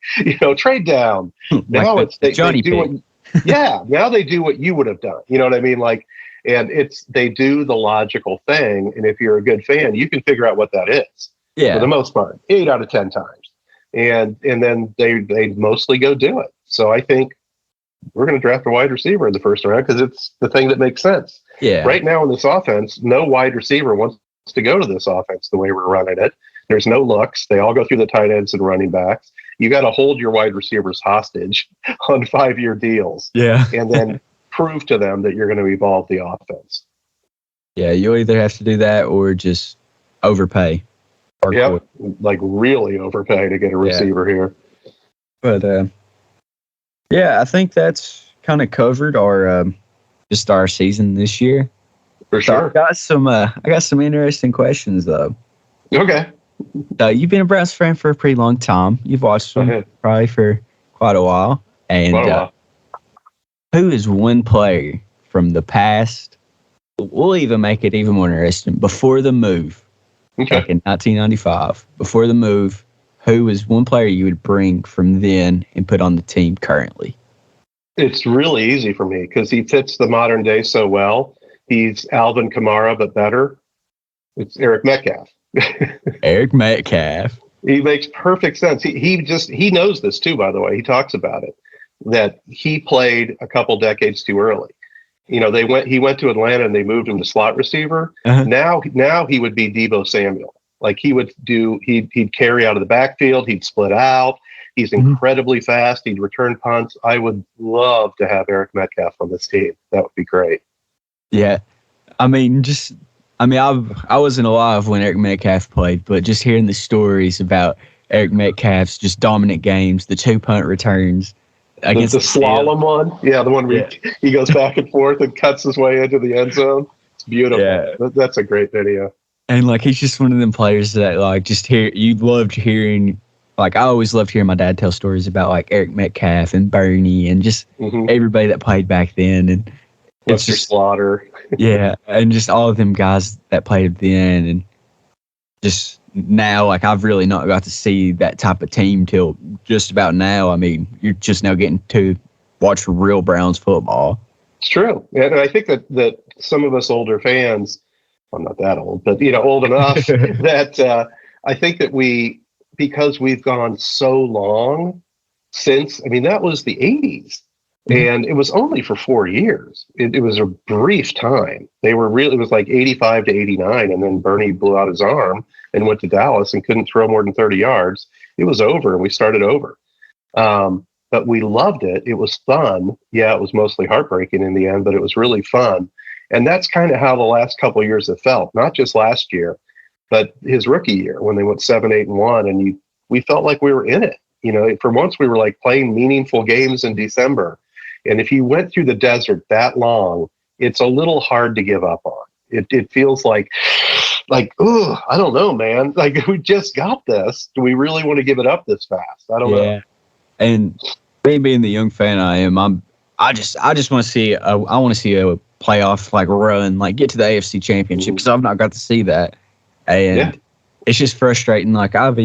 trade down. Now like they Johnny do now they do what you would have done. You know what I mean? Like, and they do the logical thing. And if you're a good fan, you can figure out what that is. Yeah. For the most part, 8 out of 10 times. And then they mostly go do it. So I think we're going to draft a wide receiver in the first round because it's the thing that makes sense. Yeah. Right now in this offense, no wide receiver wants to go to this offense the way we're running it. There's no looks. They all go through the tight ends and running backs. You got to hold your wide receivers hostage on 5-year deals. Yeah. And then prove to them that you're going to evolve the offense. Yeah, you either have to do that or just overpay. Yep, like really overpay to get a receiver here. But yeah, I think that's kind of covered our just our season this year. For sure. I got some interesting questions though. Okay. You've been a Browns fan for a pretty long time. You've watched them probably for quite a while. And who is one player from the past? We'll even make it even more interesting. Before the move, back in 1995, before the move, who is one player you would bring from then and put on the team currently? It's really easy for me because he fits the modern day so well. He's Alvin Kamara, but better. It's Eric Metcalf. Eric Metcalf. He makes perfect sense. He knows this too, by the way. He talks about it, that he played a couple decades too early. He went to Atlanta and they moved him to slot receiver. Uh-huh. Now he would be Deebo Samuel. Like he'd carry out of the backfield. He'd split out. He's incredibly fast. He'd return punts. I would love to have Eric Metcalf on this team. That would be great. Yeah. I wasn't alive when Eric Metcalf played, but just hearing the stories about Eric Metcalf's just dominant games, the 2 punt returns against the slalom one. Yeah, the one where he goes back and forth and cuts his way into the end zone. It's beautiful. Yeah. That's a great video. And like he's just one of them players that like just you loved hearing. Like I always loved hearing my dad tell stories about like Eric Metcalf and Bernie and just everybody that played back then. And it's just Slaughter. Yeah, and just all of them guys that played then, and just now, like I've really not got to see that type of team till just about now. I mean, you're just now getting to watch real Browns football. It's true, and I think that some of us older fans, I'm not that old, but old enough that I think that because we've gone so long since. I mean, that was the 80s. And it was only for 4 years. It was a brief time. It was like 85 to 89. And then Bernie blew out his arm and went to Dallas and couldn't throw more than 30 yards. It was over and we started over. But we loved it. It was fun. Yeah, it was mostly heartbreaking in the end, but it was really fun. And that's kind of how the last couple of years have felt, not just last year, but his rookie year when they went 7-8-1. And we felt like we were in it. For once we were like playing meaningful games in December. And if you went through the desert that long, it's a little hard to give up on. It feels like, oh, I don't know, man. Like we just got this. Do we really want to give it up this fast? I don't know. And me being the young fan I am, I just want to see I want to see a playoff like run, like get to the AFC Championship because I've not got to see that, and it's just frustrating. Like I've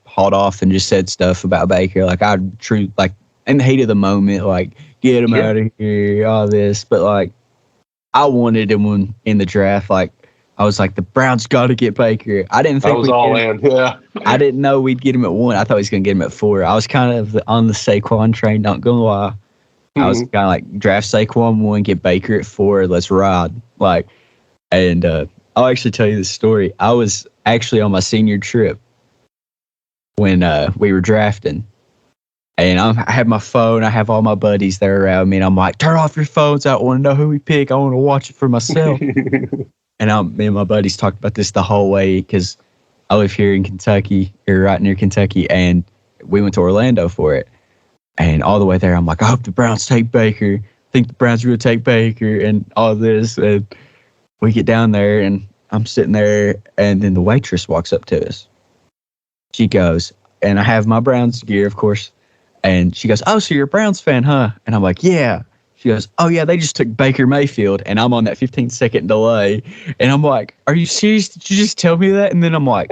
hauled off and just said stuff about Baker. Like in the heat of the moment, like, get him out of here, all this. But, like, I wanted him in the draft. Like, I was like, the Browns got to get Baker. I didn't think I was all in, I didn't know we'd get him at 1. I thought he was going to get him at 4. I was kind of on the Saquon train, not going to lie. I was kind of like, draft Saquon 1, get Baker at 4, let's ride. Like, and I'll actually tell you this story. I was actually on my senior trip when we were drafting. And I have my phone. I have all my buddies there around me. And I'm like, turn off your phones. I want to know who we pick. I want to watch it for myself. And me and my buddies talked about this the whole way because I live here in Kentucky, or right near Kentucky. And we went to Orlando for it. And all the way there, I'm like, I hope the Browns take Baker. I think the Browns are going to take Baker and all this. And we get down there, and I'm sitting there, and then the waitress walks up to us. She goes, and I have my Browns gear, of course, and she goes, "Oh, so you're a Browns fan, huh?" And I'm like, "Yeah." She goes, "Oh, yeah, they just took Baker Mayfield," and I'm on that 15-second delay, and I'm like, "Are you serious? Did you just tell me that?" And then I'm like,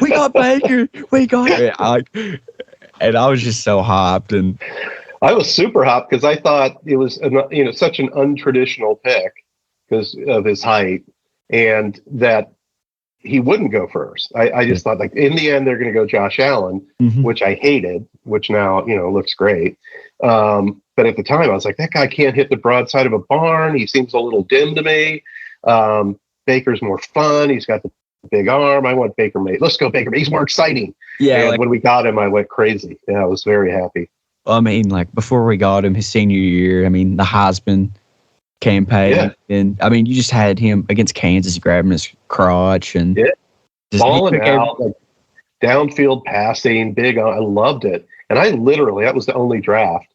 "We got Baker. We got it." And I was just so hyped, and I was super hyped because I thought it was such an untraditional pick because of his height, and that he wouldn't go first. I just thought, like, in the end they're going to go Josh Allen, which I hated, which now looks great. But at the time I was like, that guy can't hit the broadside of a barn. He seems a little dim to me. Baker's more fun. He's got the big arm. I want Baker Mayfield. Let's go Baker Mayfield. He's more exciting. Yeah. And when we got him, I went crazy. Yeah, I was very happy. I mean, like, before we got him his senior year, I mean, the Heisman campaign, and I mean, you just had him against Kansas grabbing his crotch and balling out, like, downfield passing, big. I loved it. And I literally, that was the only draft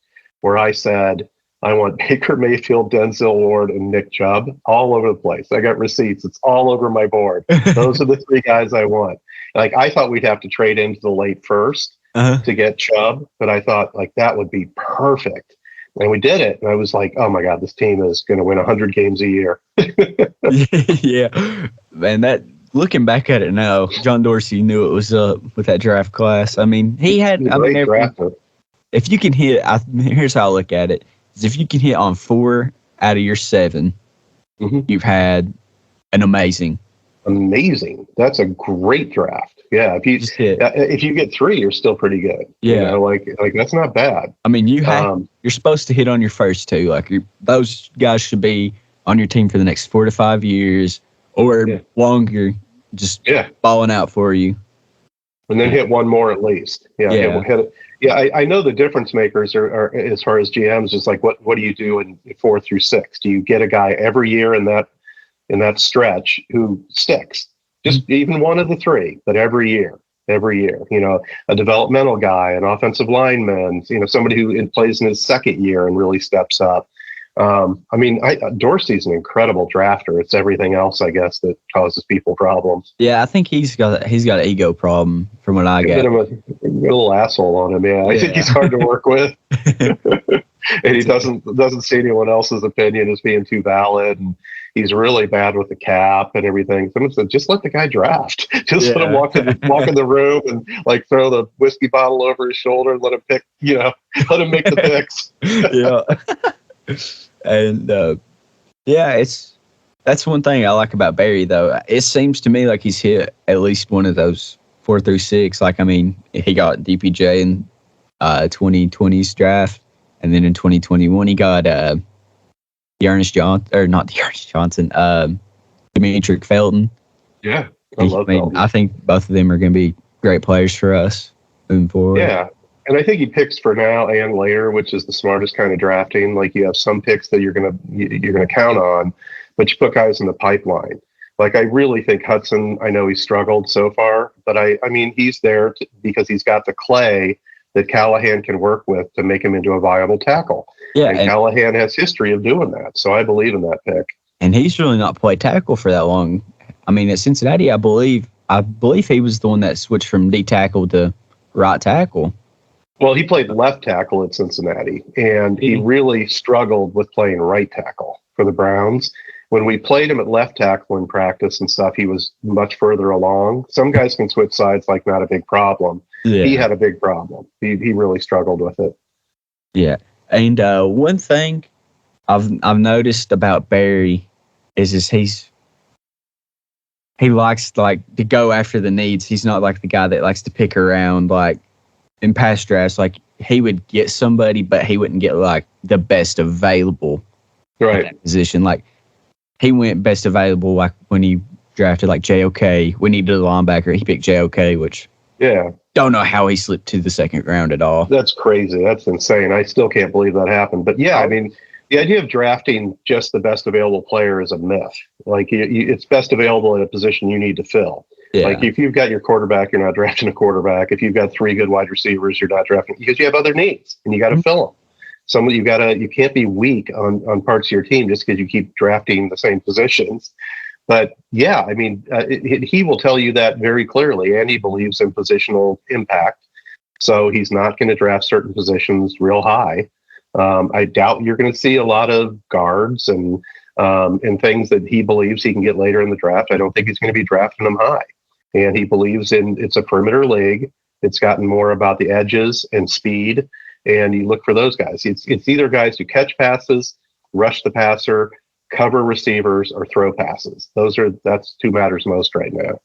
where I said, I want Baker Mayfield, Denzel Ward, and Nick Chubb all over the place. I got receipts. It's all over my board. Those are the three guys I want. Like, I thought we'd have to trade into the late first to get Chubb, but I thought, like, that would be perfect. And we did it. And I was like, oh my God, this team is going to win 100 games a year. Yeah. Man, that, looking back at it now, John Dorsey knew it was up with that draft class. I mean, he had, if you can hit, here's how I look at it, is if you can hit on 4 out of your 7, you've had an amazing. That's a great draft. Yeah, if you get 3, you're still pretty good. Yeah, like that's not bad. I mean, you're supposed to hit on your first 2. Like, those guys should be on your team for the next 4 to 5 years or longer, just balling out for you. And then hit one more at least. I know the difference makers are as far as GMs is like, what do you do in 4 through 6? Do you get a guy every year in that stretch who sticks? Just even one of the 3, but every year, a developmental guy, an offensive lineman, somebody who plays in his second year and really steps up. I mean, Dorsey's an incredible drafter. It's everything else, I guess, that causes people problems. Yeah, I think he's got an ego problem from what I get. A little asshole on him. Yeah, I think he's hard to work with, and he doesn't see anyone else's opinion as being too valid. And he's really bad with the cap and everything. Someone said, just let the guy draft. Just let him walk in the room and, like, throw the whiskey bottle over his shoulder and let him pick. Let him make the picks. And that's one thing I like about Barry, though. It seems to me like he's hit at least one of those 4 through 6. Like, I mean, he got DPJ in 2020's draft, and then in 2021 he got Demetric Felton. Yeah, I love Felton. I think both of them are going to be great players for us moving forward. Yeah. And I think he picks for now and later, which is the smartest kind of drafting. Like, you have some picks that you're gonna count on, but you put guys in the pipeline. Like, I really think Hudson, I know he's struggled so far, but I mean, he's there because he's got the clay that Callahan can work with to make him into a viable tackle. Yeah, and Callahan has history of doing that, so I believe in that pick. And he's really not played tackle for that long. I mean, at Cincinnati, I believe he was the one that switched from D tackle to right tackle. Well, he played left tackle at Cincinnati, and he really struggled with playing right tackle for the Browns. When we played him at left tackle in practice and stuff, he was much further along. Some guys can switch sides like not a big problem. Yeah. He had a big problem. He really struggled with it. Yeah. And one thing I've noticed about Barry is he likes, like, to go after the needs. He's not like the guy that likes to pick around, like, in past drafts. Like, he would get somebody, but he wouldn't get, like, the best available position. Like, he went best available, like, when he drafted, like, JOK. We needed a linebacker. He picked JOK, which don't know how he slipped to the second round at all. That's crazy. That's insane. I still can't believe that happened. But yeah, I mean, the idea of drafting just the best available player is a myth. Like, it's best available at a position you need to fill. Yeah. Like, if you've got your quarterback, you're not drafting a quarterback. If you've got 3 good wide receivers, you're not drafting because you have other needs and you got to fill them. You can't be weak on parts of your team just because you keep drafting the same positions. But yeah, I mean, he will tell you that very clearly, and he believes in positional impact. So he's not going to draft certain positions real high. I doubt you're going to see a lot of guards and things that he believes he can get later in the draft. I don't think he's going to be drafting them high. And he believes it's a perimeter league. It's gotten more about the edges and speed. And you look for those guys. It's either guys who catch passes, rush the passer, cover receivers, or throw passes. That's who matters most right now.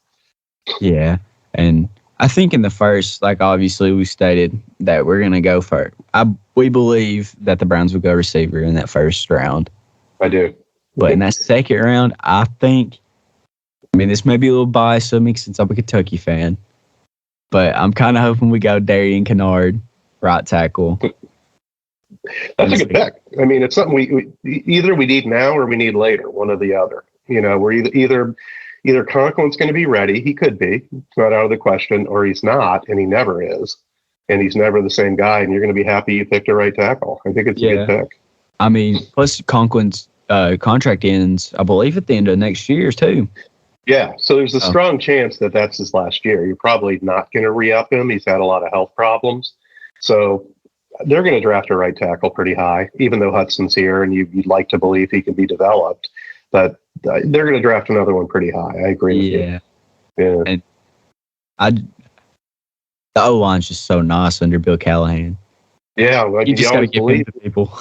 Yeah. And I think in the first, like obviously we stated that we're going to go for it. We believe that the Browns will go receiver in that first round. I do. But in that second round, I think, I mean, this may be a little biased of me since I'm a Kentucky fan, but I'm kind of hoping we go Darian Kennard, right tackle. That's a good pick. I mean, it's something we either we need now or we need later, one or the other. You know, we're either Conklin's going to be ready. He could be. It's not out of the question. Or he's not, and he never is. And he's never the same guy, and you're going to be happy you picked a right tackle. I think it's a good pick. I mean, plus Conklin's contract ends, I believe, at the end of next year, too. Yeah, so there's a strong chance that that's his last year. You're probably not going to re-up him. He's had a lot of health problems. So they're going to draft a right tackle pretty high, even though Hudson's here, and you'd like to believe he can be developed. But they're going to draft another one pretty high. I agree with you. Yeah. And the O-line's just so nice under Bill Callahan. Yeah, like you just got to give him to people.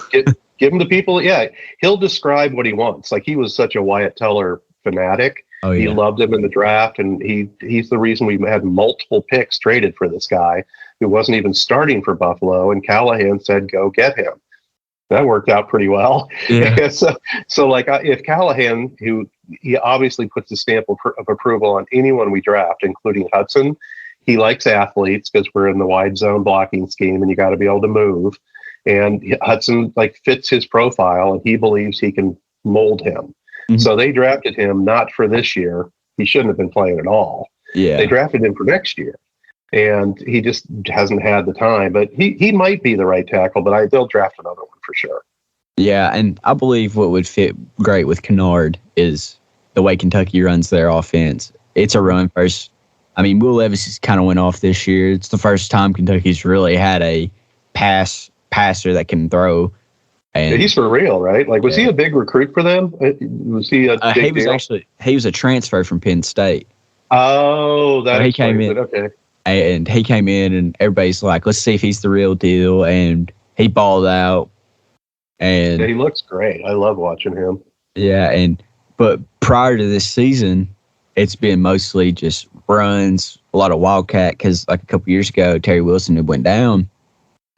Give him to people. Yeah, he'll describe what he wants. Like he was such a Wyatt Teller fanatic. Oh, yeah. He loved him in the draft, and he's the reason we had multiple picks traded for this guy who wasn't even starting for Buffalo. And Callahan said, "Go get him." That worked out pretty well. Yeah. so like if Callahan, who he obviously puts the stamp of approval on anyone we draft, including Hudson. He likes athletes because we're in the wide zone blocking scheme, and you got to be able to move. And Hudson like fits his profile, and he believes he can mold him. Mm-hmm. So they drafted him not for this year. He shouldn't have been playing at all. Yeah, they drafted him for next year, and he just hasn't had the time. But he might be the right tackle, but they'll draft another one for sure. Yeah, and I believe what would fit great with Kennard is the way Kentucky runs their offense. It's a run first. I mean, Will Levis has kind of went off this year. It's the first time Kentucky's really had a passer that can throw. And he's for real, right? Like, was he a big recruit for them? Was he a big deal? He was a transfer from Penn State. Oh, he came in. Okay. And he came in, and everybody's like, let's see if he's the real deal. And he balled out. And yeah, he looks great. I love watching him. Yeah, but prior to this season, it's been mostly just runs, a lot of wildcat, because like a couple years ago, Terry Wilson had went down,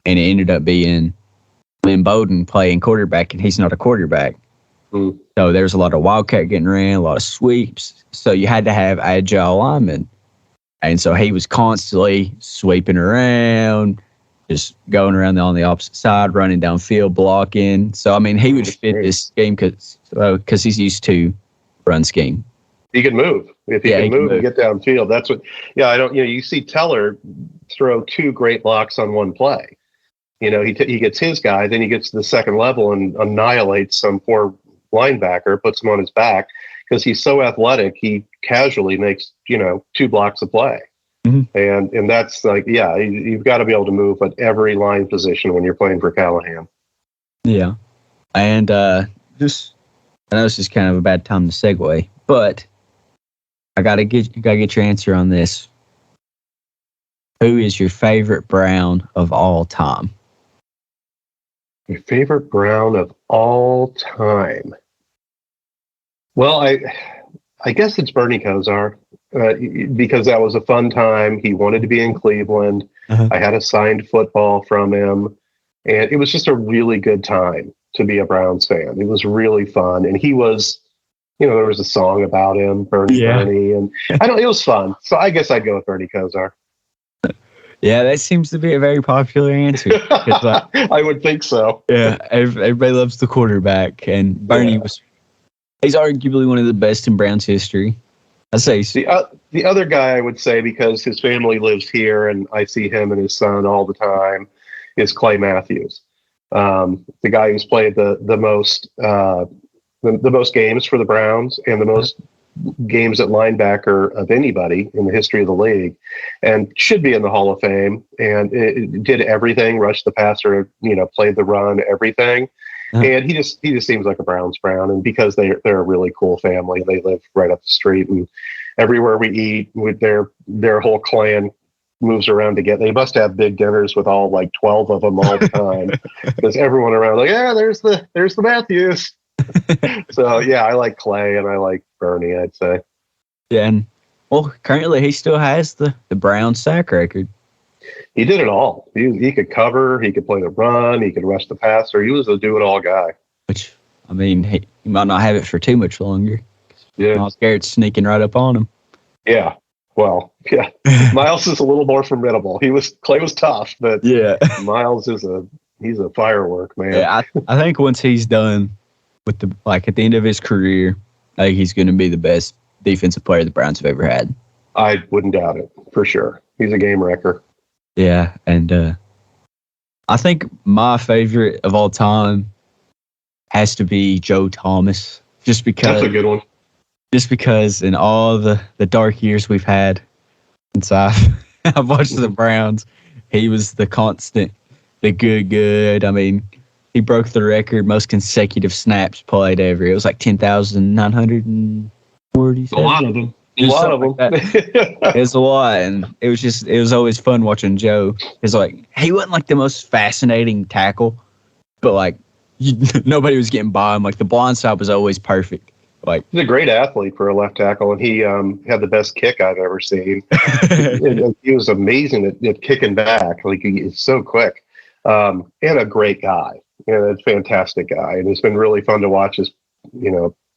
and it ended up being Lynn Bowden playing quarterback, and he's not a quarterback. Mm. So there's a lot of wildcat getting ran, a lot of sweeps. So you had to have agile linemen. And so he was constantly sweeping around, just going around on the opposite side, running downfield, blocking. So, I mean, he would fit this scheme because he's used to run scheme. He can move. If he can move and get downfield, that's what. Yeah, you see Teller throw two great blocks on one play. You know, he gets his guy, then he gets to the second level and annihilates some poor linebacker, puts him on his back because he's so athletic. He casually makes two blocks of play, and that's like you've got to be able to move at every line position when you're playing for Callahan. Yeah, and I know this is kind of a bad time to segue, but I gotta get your answer on this. Who is your favorite Brown of all time? Your favorite Brown of all time? Well, I guess it's Bernie Kosar because that was a fun time. He wanted to be in Cleveland. Uh-huh. I had a signed football from him, and it was just a really good time to be a Browns fan. It was really fun, and he was. There was a song about him, Bernie, and it was fun. So I guess I'd go with Bernie Kosar. Yeah, that seems to be a very popular answer. I would think so. Yeah, everybody loves the quarterback, and Bernie he's arguably one of the best in Browns history. I say the other guy I would say, because his family lives here and I see him and his son all the time, is Clay Matthews. The guy who's played the most games for the Browns and the most games at linebacker of anybody in the history of the league, and should be in the Hall of Fame. And it did everything: rushed the passer, played the run, everything. And he just seems like a Browns Brown. And because they're a really cool family, they live right up the street, and everywhere we eat, with their whole clan moves around to get. They must have big dinners with all 12 of them all the time, because everyone around there's the Matthews. So yeah, I like Clay and I like Bernie, I'd say. Yeah, and currently he still has the Brown sack record. He did it all. He could cover, he could play the run, he could rush the passer. He was a do-it-all guy. Which, I mean, he might not have it for too much longer. Yeah, Myles Garrett's sneaking right up on him. Yeah, well, yeah. Myles is a little more formidable. Clay was tough, but yeah, Myles he's a firework, man. Yeah, I think once he's done with at the end of his career, I think he's going to be the best defensive player the Browns have ever had. I wouldn't doubt it, for sure. He's a game wrecker. Yeah, and I think my favorite of all time has to be Joe Thomas, just because that's a good one. Just because in all the dark years we've had since I've watched the Browns, he was the constant, the good. I mean, he broke the record most consecutive snaps played ever. It was 10,940. A lot of them. A lot of them. It was a lot, and it was always fun watching Joe. It's he wasn't the most fascinating tackle, but nobody was getting by him. The blind side was always perfect. He's a great athlete for a left tackle, and he had the best kick I've ever seen. He was amazing at kicking back. He's so quick, and a great guy, and a fantastic guy. And it's been really fun to watch his,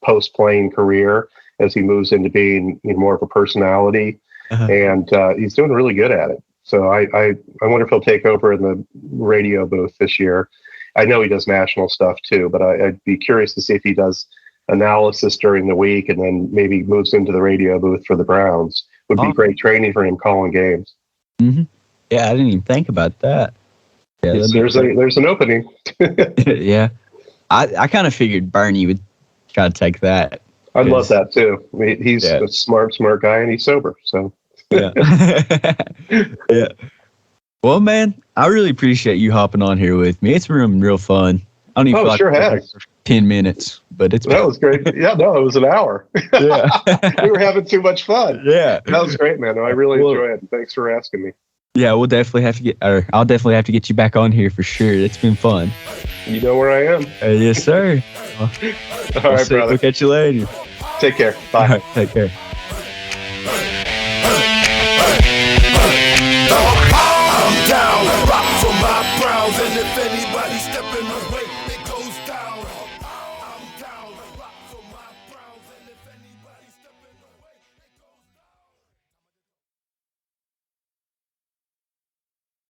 post-playing career as he moves into being more of a personality, and he's doing really good at it. So I wonder if he'll take over in the radio booth this year. I know he does national stuff too, but I'd be curious to see if he does analysis during the week and then maybe moves into the radio booth for the Browns. Would be great training for him calling games. Mm-hmm. Yeah, I didn't even think about that. Yeah, there's an opening. Yeah, I kind of figured Bernie would try to take that. I'd love that too. I mean, he's a smart guy, and he's sober. So yeah, yeah. Well, man, I really appreciate you hopping on here with me. It's been real fun. I don't even feel sure has. 10 minutes, but that was great. Yeah, no, it was an hour. Yeah, we were having too much fun. Yeah, that was great, man. I really enjoyed it. Thanks for asking me. Yeah, I'll definitely have to get you back on here for sure. It's been fun. You know where I am. Yes, sir. Well, all right, brother. We'll catch you later. Take care. Bye. All right, take care. I'm down, rock for my Browns, and if anybody step in my way.